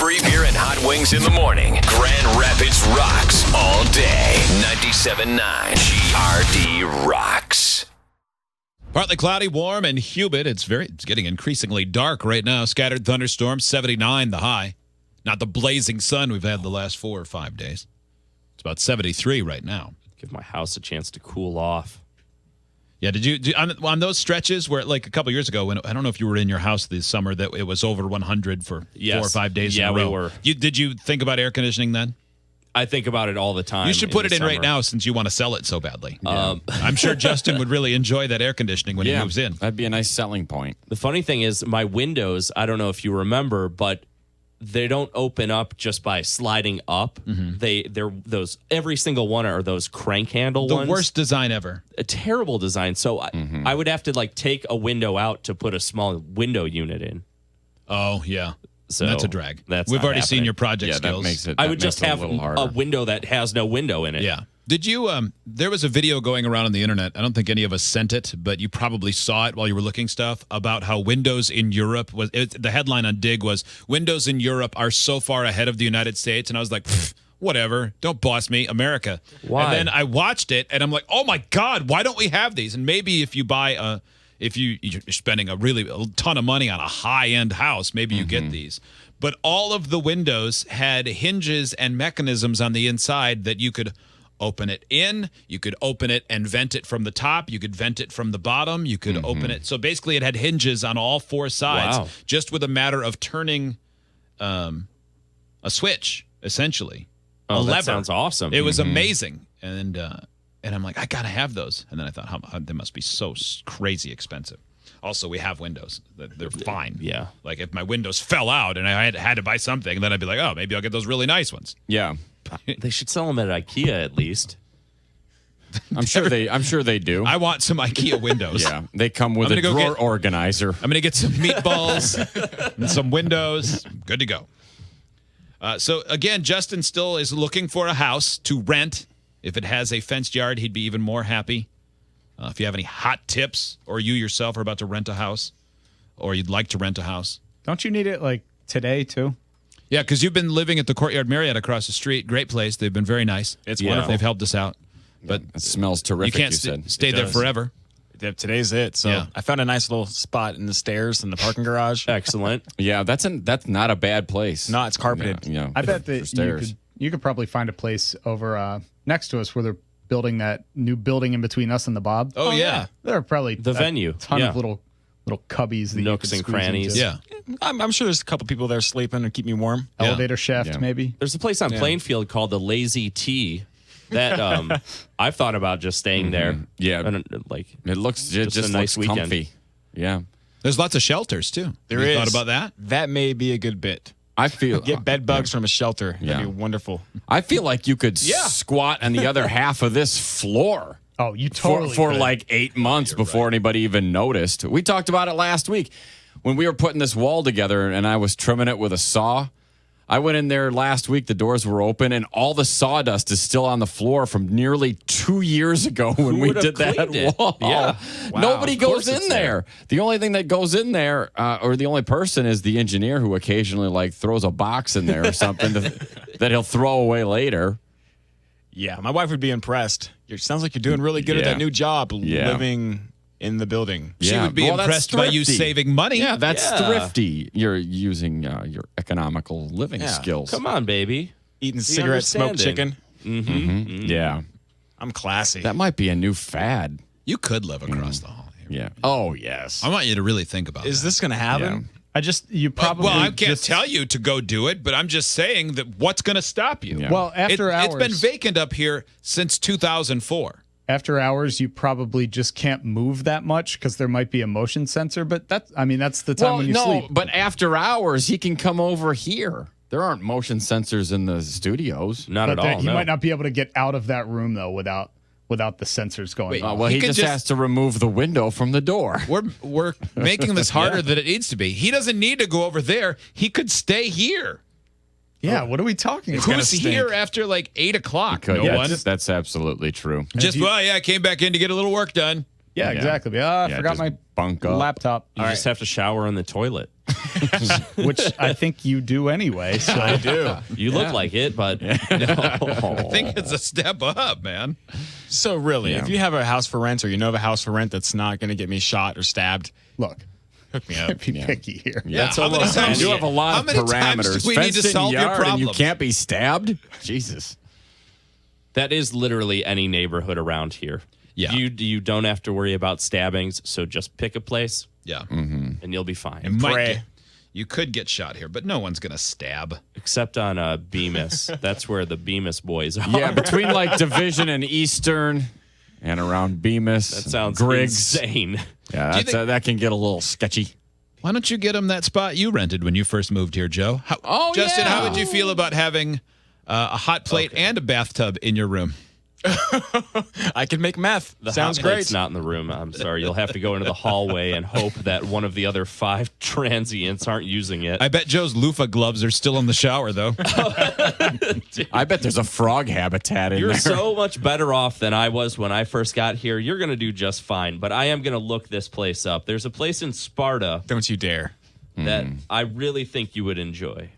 Free beer and hot wings in the morning. Grand Rapids rocks all day. 97.9 GRD rocks. Partly cloudy, warm, and humid. It's getting increasingly dark right now. Scattered thunderstorms, 79 the high. Not the blazing sun we've had the last 4 or 5 days. It's about 73 right now. Give my house a chance to cool off. Yeah, did you on those stretches where, like a couple years ago, when I don't know if you were in your house this summer, that it was over 100 for 4 or 5 days in a row? Yeah, we were. Did you think about air conditioning then? I think about it all the time. You should put it in right now since you want to sell it so badly. I'm sure Justin would really enjoy that air conditioning when he moves in. That'd be a nice selling point. The funny thing is, my windows, I don't know if you remember, but they don't open up just by sliding up. Mm-hmm. They're those, every single one are those crank handle ones. The worst design ever. A terrible design. So I would have to take a window out to put a small window unit in. Oh, yeah. So that's a drag. We've already seen your project skills. That makes it. I would just have a window that has no window in it. Yeah. Did you? There was a video going around on the internet. I don't think any of us sent it, but you probably saw it while you were looking stuff about how windows in Europe the headline on Dig was "Windows in Europe are so far ahead of the United States," and I was like, whatever, don't boss me, America. Why? And then I watched it, and I'm like, oh my God, why don't we have these? And maybe if you buy if you're spending a ton of money on a high-end house, maybe you get these. But all of the windows had hinges and mechanisms on the inside that you could open it in, you could open it and vent it from the top, you could vent it from the bottom, you could open it. So basically it had hinges on all 4 sides, just with a matter of turning a switch, essentially. Oh, a lever. That sounds awesome. It was amazing. And I'm like, I got to have those. And then I thought, they must be so crazy expensive. Also, we have windows. They're fine. Yeah. Like if my windows fell out and I had to buy something, then I'd be like, oh, maybe I'll get those really nice ones. Yeah. They should sell them at IKEA at least. I'm sure they do. I want some IKEA windows. Yeah. They come with a drawer organizer. I'm going to get some meatballs and some windows. Good to go. So again, Justin still is looking for a house to rent. If it has a fenced yard, he'd be even more happy. If you have any hot tips, or you yourself are about to rent a house, or you'd like to rent a house. Don't you need it like today too? Yeah, because you've been living at the Courtyard Marriott across the street. Great place. They've been very nice. It's wonderful. They've helped us out. But it smells terrific. You can't stay there forever. Today's it. So I found a nice little spot in the stairs in the parking garage. Excellent. Yeah, that's not a bad place. No, it's carpeted. Yeah, I bet that you could probably find a place over next to us where they're building that new building in between us and the Bob. Oh yeah. There are probably the venue. Ton of little cubbies, that nooks and crannies. Into. Yeah. I'm sure there's a couple people there sleeping to keep me warm. Elevator shaft, maybe. There's a place on Plainfield called the Lazy T that I've thought about just staying there. Yeah. It looks just a nice looks weekend. comfy. Yeah. There's lots of shelters too. There Have you is. thought about that? That may be a good bit. I feel Get bed bugs from a shelter. That'd be wonderful. I feel like you could squat on the other half of this floor. Oh, you totally for could. like 8 months before anybody even noticed. We talked about it last week when we were putting this wall together and I was trimming it with a saw. I went in there last week, the doors were open, and all the sawdust is still on the floor from nearly 2 years ago when we did that wall. Yeah. Wow. Nobody goes in there. The only thing that goes in there, or the only person, is the engineer who occasionally throws a box in there or something that he'll throw away later. Yeah, my wife would be impressed. It sounds like you're doing really good at that new job, living in the building. She would be impressed by you saving money. Yeah, that's thrifty. You're using your economical living skills. Come on, baby. Eating cigarettes, smoked chicken. Yeah. I'm classy. That might be a new fad. You could live across the hall here. Yeah. Oh, yes. I want you to really think about Is that. this going to happen? You probably I can't tell you to go do it, but I'm just saying that what's going to stop you? Yeah. Well, after hours, it's been vacant up here since 2004. After hours, you probably just can't move that much because there might be a motion sensor. But that's the time when you sleep. But after hours, he can come over here. There aren't motion sensors in the studios. Not at all. He might not be able to get out of that room though without the sensors going on. Well, he just has to remove the window from the door. We're making this harder than it needs to be. He doesn't need to go over there. He could stay here. Yeah, what are we talking about? Who's here after 8 o'clock? No one. That's absolutely true. I came back in to get a little work done. Yeah, exactly. I forgot my bunk up. laptop. You just have to shower in the toilet. which I think you do anyway. So I do. You look like it, but no. I think it's a step up, man. So really, if you have a house for rent or you know of a house for rent that's not going to get me shot or stabbed, look, hook me up. be picky here. Yeah, That's how many almost- times You have a lot how of many times parameters. do we need to Fenced-in solve your yard and you problems? can't be stabbed? Jesus. That is literally any neighborhood around here. Yeah. You don't have to worry about stabbings, so just pick a place Yeah. and you'll be fine. Pray. You could get shot here, but no one's going to stab. Except on Bemis. That's where the Bemis boys are. Yeah, between like Division and Eastern and around Bemis. That sounds Griggs. insane. Yeah, Do you think- that can get a little sketchy. Why don't you get him that spot you rented when you first moved here, Joe? Justin, yeah. how would you feel about having a hot plate and a bathtub in your room? I can make meth. The Sounds hot great. plate's not in the room. I'm sorry. You'll have to go into the hallway and hope that one of the other 5 transients aren't using it. I bet Joe's loofah gloves are still in the shower, though. I bet there's a frog habitat in You're there. so much better off than I was when I first got here. You're going to do just fine, but I am going to look this place up. There's a place in Sparta Don't you dare. that I really think you would enjoy.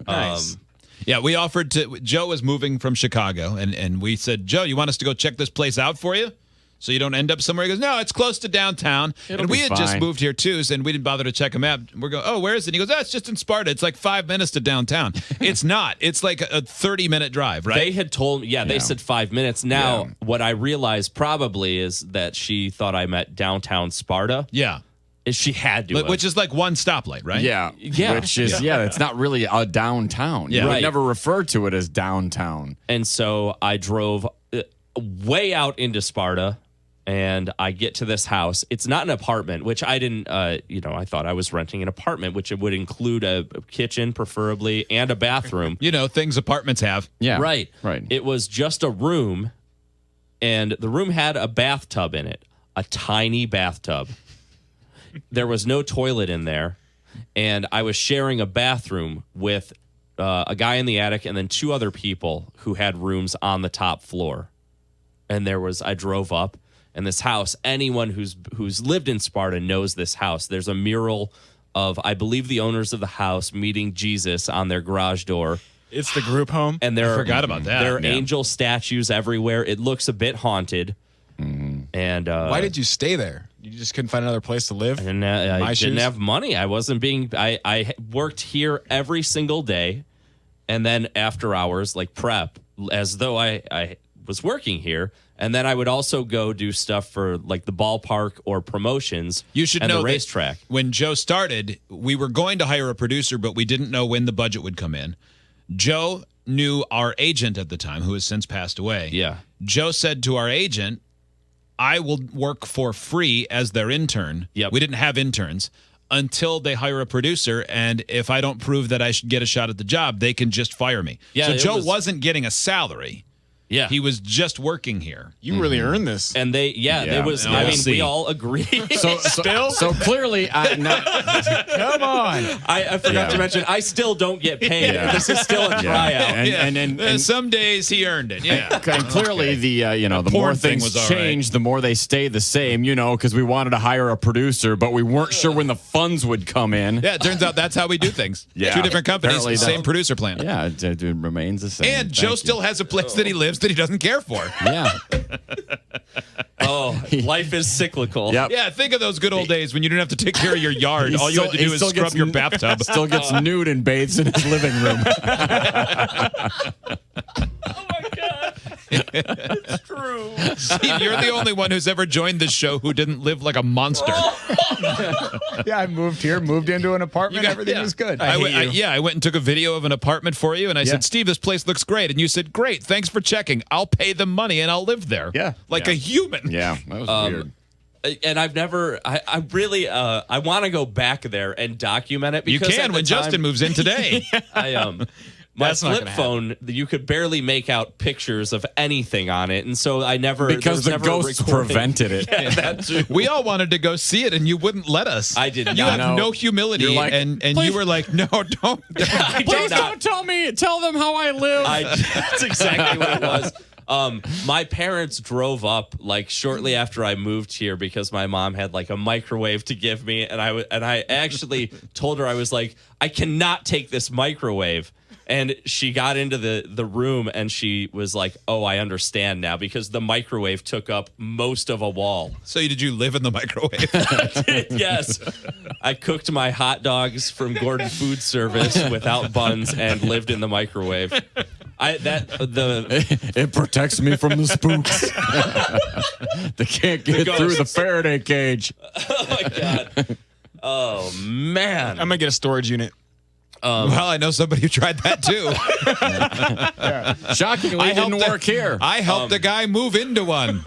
Nice. Yeah, we offered to. Joe was moving from Chicago, and we said, Joe, you want us to go check this place out for you? So you don't end up somewhere. He goes, no, it's close to downtown. It'll and we be had just fine. moved here too, and we didn't bother to check him out. We're going, oh, where is it? He goes, oh, it's just in Sparta. It's like 5 minutes to downtown. It's not. It's like a 30-minute drive, right? They had told me, they said 5 minutes. Now, what I realized probably is that she thought I meant downtown Sparta. Yeah. Is she had to. Which is like one stoplight, right? Yeah. Yeah. Which is, it's not really a downtown. Yeah. You would Right. never refer to it as downtown. And so I drove way out into Sparta, and I get to this house. It's not an apartment, which I didn't, I thought I was renting an apartment, which it would include a kitchen, preferably, and a bathroom. You know, things apartments have. Yeah. Right. Right. It was just a room, and the room had a bathtub in it, a tiny bathtub. There was no toilet in there, and I was sharing a bathroom with a guy in the attic and then 2 other people who had rooms on the top floor. And I drove up, and this house, anyone who's lived in Sparta knows this house. There's a mural of, I believe, the owners of the house meeting Jesus on their garage door. It's the group home. And there I forgot about that. There are Yeah. angel statues everywhere. It looks a bit haunted. And Why did you stay there? You just couldn't find another place to live? And I My didn't shoes? have money. I wasn't being. I worked here every single day, and then after hours, like prep, as though I was working here. And then I would also go do stuff for like the ballpark or promotions. You should and know the that racetrack. When Joe started, we were going to hire a producer, but we didn't know when the budget would come in. Joe knew our agent at the time, who has since passed away. Yeah. Joe said to our agent, I will work for free as their intern. Yep. We didn't have interns until they hire a producer. And if I don't prove that I should get a shot at the job, they can just fire me. Yeah, so it Joe was- wasn't getting a salary. Yeah. He was just working here. You really earned this. And they, it was. Yeah, I we'll mean, see. we all agree. So clearly, Come on. I forgot to mention, I still don't get paid. Yeah. This is still a tryout. And Some days he earned it. Yeah. And clearly, the more porn thing things was all change, the more they stay the same. Because we wanted to hire a producer, but we weren't sure when the funds would come in. Yeah, it turns out that's how we do things. Yeah. 2 different companies, Apparently same that- producer plan. Yeah, it remains the same. And Thank Joe you. still has a place that he lives that he doesn't care for. Yeah. Oh, life is cyclical. Yep. Yeah, think of those good old days when you didn't have to take care of your yard. All you had to do is scrub your bathtub. Still gets nude and bathes in his living room. Oh my God. It's true. Steve, you're the only one who's ever joined this show who didn't live like a monster. Yeah, I moved here, moved into an apartment. Everything was good. I went and took a video of an apartment for you, and I Yeah. said, Steve, this place looks great. And you said, great, thanks for checking. I'll pay them money and I'll live there. Yeah. Like a human. Yeah, that was weird. And I've never, I really, I want to go back there and document it. You Because can at the when time, Justin moves in today. My That's not flip gonna phone, you could barely make out pictures of anything on it, and so I never Because the there was never a ghosts recording. prevented it. Yeah, that too. We all wanted to go see it, and you wouldn't let us. I did You not. have know. no humility, You're like, and "Please." you were like, no, don't. I did Please not. don't tell them how I live. That's exactly what it was. My parents drove up like shortly after I moved here because my mom had like a microwave to give me, and I actually told her, I was like, I cannot take this microwave. And she got into the room and she was like, oh, I understand now, because the microwave took up most of a wall. So did you live in the microwave? Yes. I cooked my hot dogs from Gordon Food Service without buns and lived in the microwave. It protects me from the spooks. They can't get through the Faraday cage. Oh, my God. Oh, man. I'm going to get a storage unit. Well, I know somebody who tried that too. Shockingly, it didn't work here. I helped a guy move into one.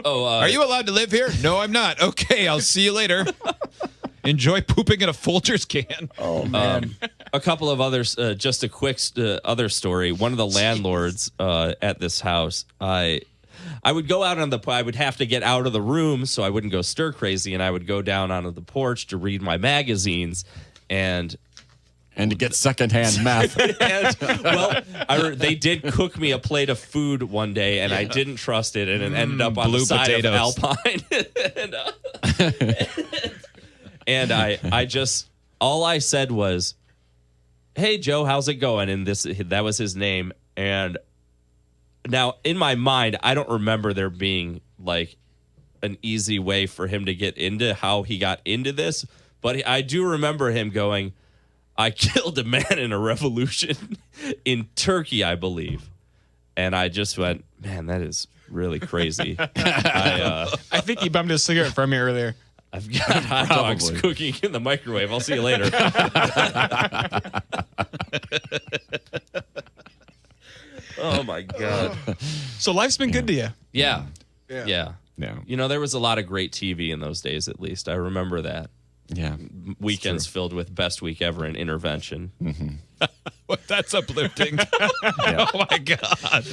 Are you allowed to live here? No, I'm not. Okay, I'll see you later. Enjoy pooping in a Folgers can. Oh, man. A couple of others, just a quick other story. One of the landlords at this house, I would go out I would have to get out of the room so I wouldn't go stir crazy, and I would go down onto the porch to read my magazines and to get secondhand meth. They did cook me a plate of food one day, and I didn't trust it, and it ended up on the side of Alpine. and I just, all I said was, "Hey Joe, how's it going?" And that was his name. And now in my mind, I don't remember there being like an easy way for him to get into how he got into this, but I do remember him going, I killed a man in a revolution in Turkey, I believe. And I just went, man, that is really crazy. I think he bummed a cigarette from me earlier. I've got hot dogs cooking in the microwave. I'll see you later. Oh, my God. So life's been good to you. Yeah. You know, there was a lot of great TV in those days, at least. I remember that. Yeah. Weekends filled with Best Week Ever in Intervention. Mm-hmm. That's uplifting. Oh, my God.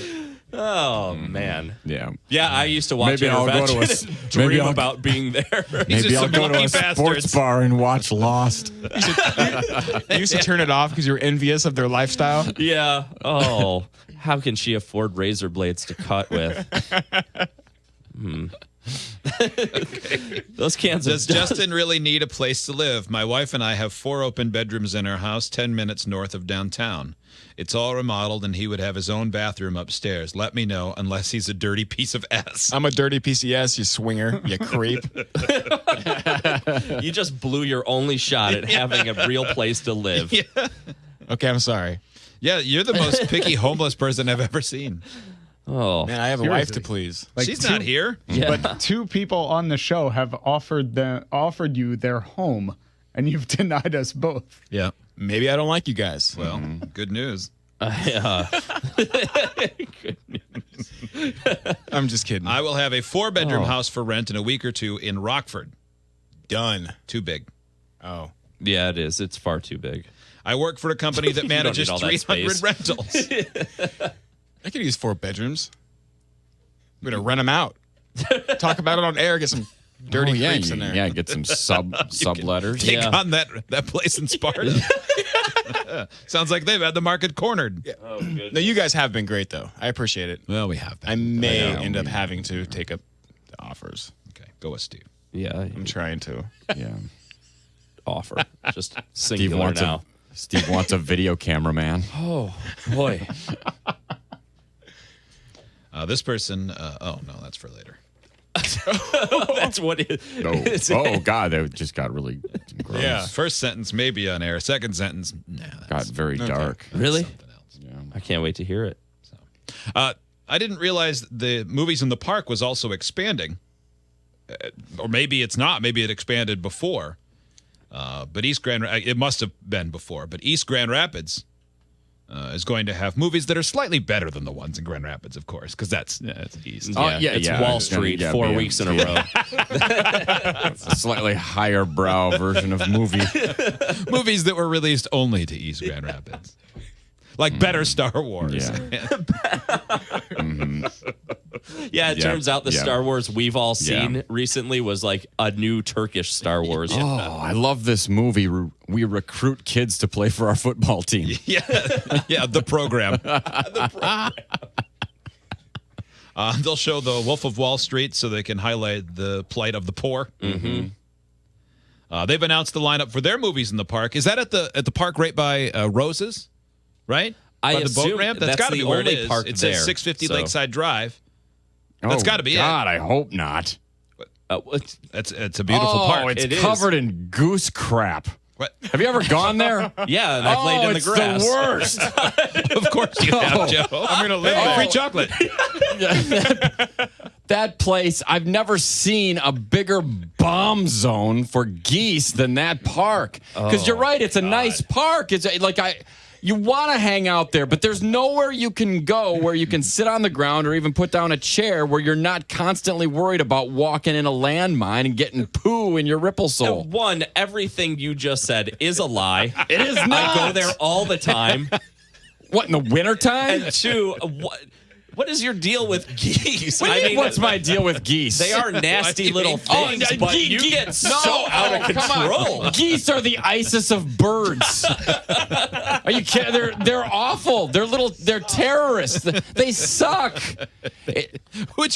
Oh, man. Yeah. Yeah, I used to watch Intervention and dream about being there. Maybe I'll go to a sports bar and watch Lost. You used to turn it off because you were envious of their lifestyle? Yeah. Oh, how can she afford razor blades to cut with? Okay. Those cans. Does Justin really need a place to live? My wife and I have 4 open bedrooms in our house 10 minutes north of downtown. It's all remodeled, and he would have his own bathroom upstairs. Let me know, unless he's a dirty piece of S. I'm a dirty piece of S, you swinger, you creep. You just blew your only shot at having a real place to live. Yeah. Okay, I'm sorry. Yeah, you're the most picky homeless person I've ever seen. Oh, man, I have a wife to please. Like She's not here. Yeah. But 2 people on the show have offered you their home, and you've denied us both. Yeah. Maybe I don't like you guys. Well, good news. Good news. I'm just kidding. I will have a 4-bedroom house for rent in a week or 2 in Rockford. Done. Too big. Oh. Yeah, it is. It's far too big. I work for a company that manages all that 300 space. rentals. I could use 4 bedrooms. I'm going to rent them out. Talk about it on air, get some dirty creeps in there. Yeah, get some subletters. Take on that place in Sparta. Sounds like they've had the market cornered. Yeah. Oh, no, you guys have been great, though. I appreciate it. Well, we have been. I may end up having to take up the offers. Okay, go with Steve. Yeah, I'm trying to. Yeah. Offer. Just singular now. Steve wants a video cameraman. Oh, boy. This person, no, that's for later. That's what it is. Oh, God, that just got really gross. Yeah. First sentence may be on air. Second sentence, Got very dark. Really? something else. Yeah. I can't wait to hear it. I didn't realize the movies in the park was also expanding. Or maybe it's not. Maybe it expanded before. But it must have been before. But East Grand Rapids is going to have movies that are slightly better than the ones in Grand Rapids, of course, because that's East. It's Wall Street 4 weeks in a row. It's a slightly higher brow version of movie. Movies that were released only to East Grand Rapids. Like better Star Wars. Yeah, it turns out the Star Wars we've all seen recently was like a new Turkish Star Wars. Oh, I love this movie. We recruit kids to play for our football team. Yeah, the program. They'll show the Wolf of Wall Street so they can highlight the plight of the poor. Mm-hmm. They've announced the lineup for their movies in the park. Is that at the park right by Rose's? Right? I by the boat assume ramp? that's got to the be where it only is. park It says there, 650 so- Lakeside Drive. That's got to be God, I hope not. it. It's a beautiful park. It's It is. covered in goose crap. What? Have you ever gone there? Yeah, and I've laid in the it's grass. the worst. Of course you have, Joe. I'm going to live free chocolate. That place, I've never seen a bigger bomb zone for geese than that park. Because you're right, it's a nice park. It's like you want to hang out there, but there's nowhere you can go where you can sit on the ground or even put down a chair where you're not constantly worried about walking in a landmine and getting poo in your ripple sole. One, everything you just said is a lie. It is not. I go there all the time. What, in the wintertime? And two, what is your deal with geese? What do you mean, what's my deal with geese? They are nasty little things, but you get so out of control. Geese are the ISIS of birds. Are you kidding? They're awful. They're terrorists. They suck. Who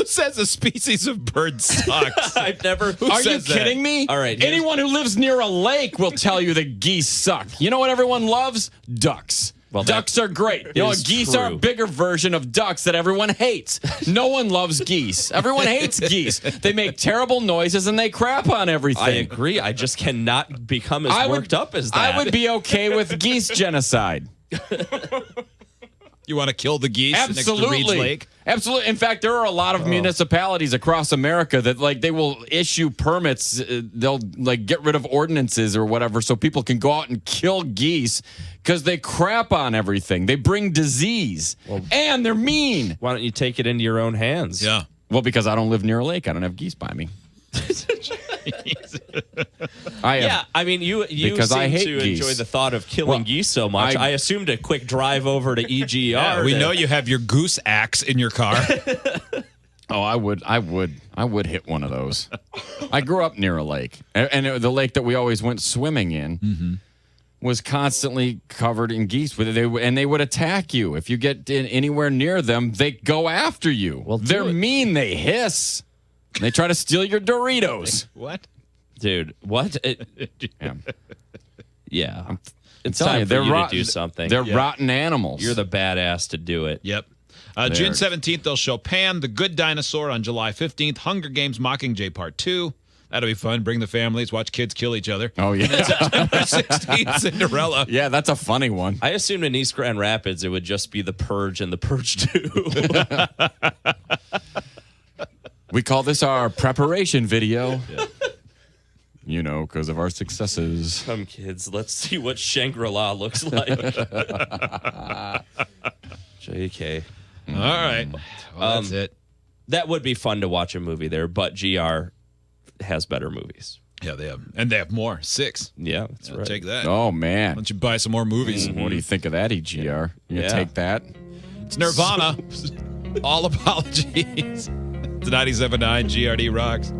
says a species of bird sucks? I've never. Are you says that? kidding me? All right, here's- Anyone who lives near a lake will tell you that geese suck. You know what everyone loves? Ducks. Well, ducks are great. You know what? is Geese are a true. bigger version of ducks that everyone hates. No one loves geese. Everyone hates geese. They make terrible noises and they crap on everything. I agree. I just cannot become as worked up as that. I would be okay with geese genocide. You want to kill the geese next to Absolutely. Reed's Lake? Absolutely. In fact, there are a lot of municipalities across America that they will issue permits. They'll get rid of ordinances or whatever so people can go out and kill geese because they crap on everything. They bring disease and they're mean. Why don't you take it into your own hands? Yeah. Well, because I don't live near a lake. I don't have geese by me. Yeah, I mean, you Because seem I hate to geese. enjoy the thought of killing geese so much. I assumed a quick drive over to EGR. Yeah, we know you have your goose axe in your car. Oh, I would hit one of those. I grew up near a lake, and the lake that we always went swimming in was constantly covered in geese. They would attack you if you get anywhere near them. They go after you. Well, they're mean. They hiss. They try to steal your Doritos. What? Dude, what? Yeah. Yeah. It's telling time you, for they're you rotten. to do something. They're rotten animals. You're the badass to do it. Yep. June 17th, they'll show Pan, the Good Dinosaur on July 15th, Hunger Games Mockingjay Part 2. That'll be fun. Bring the families, watch kids kill each other. Oh, yeah. September 16th, Cinderella. Yeah, that's a funny one. I assumed in East Grand Rapids it would just be The Purge and The Purge 2. We call this our preparation video. Yeah. You know, because of our successes. Come, kids, let's see what Shangri-La looks like. JK. All right. Well, that's it. That would be fun to watch a movie there, but GR has better movies. Yeah, they have. And they have more. 6. Yeah, that's I'll right. take that. Oh, Why man. don't you buy some more movies? What do you think of that, EGR? You gonna Yeah. take that? It's Nirvana. All apologies. It's 97.9 GRD Rocks.